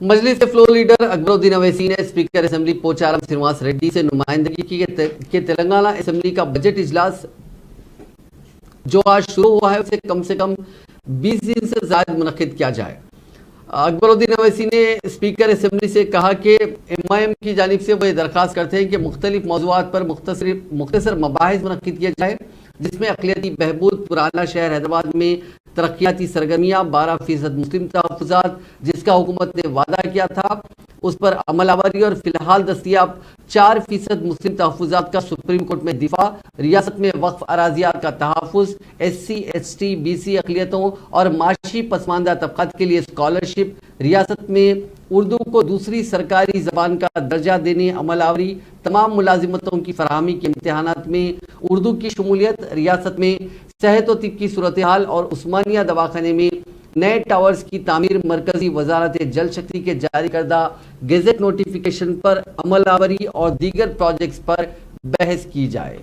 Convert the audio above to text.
مجلس کے floor leader اکبر الدین اویسی نے اسپیکر اسمبلی پوچارم سرینواس ریڈی سے نمائندگی کی کہ تلنگانہ اسمبلی کا بجٹ اجلاس جو آج شروع ہوا ہے اسے کم سے کم 20 دن سے زائد منعقد کیا جائے۔ اکبر الدین اویسی نے اسپیکر اسمبلی سے کہا کہ ایم آئی ایم کی جانب سے وہ یہ درخواست کرتے ہیں کہ مختلف موضوعات پر مختصر مباحث منعقد کیا جائے، جس میں اقلیتی بہبود، پرانا شہر حیدرآباد میں ترقیاتی سرگرمیاں، 12% مسلم تحفظات جس کا حکومت نے وعدہ کیا تھا اس پر عمل آوری، اور فی الحال دستیاب 4% مسلم تحفظات کا سپریم کورٹ میں دفاع، ریاست میں وقف اراضیات کا تحفظ، SC ST BC اقلیتوں اور معاشی پسماندہ طبقات کے لیے اسکالرشپ، ریاست میں اردو کو دوسری سرکاری زبان کا درجہ دینے، عمل آوری، تمام ملازمتوں کی فراہمی کے امتحانات میں اردو کی شمولیت، ریاست میں صحت و طب کی صورتحال اور عثمانیہ دواخانے میں نئے ٹاورز کی تعمیر، مرکزی وزارت جل شکتی کے جاری کردہ گیزٹ نوٹیفیکیشن پر عمل آوری اور دیگر پروجیکٹس پر بحث کی جائے۔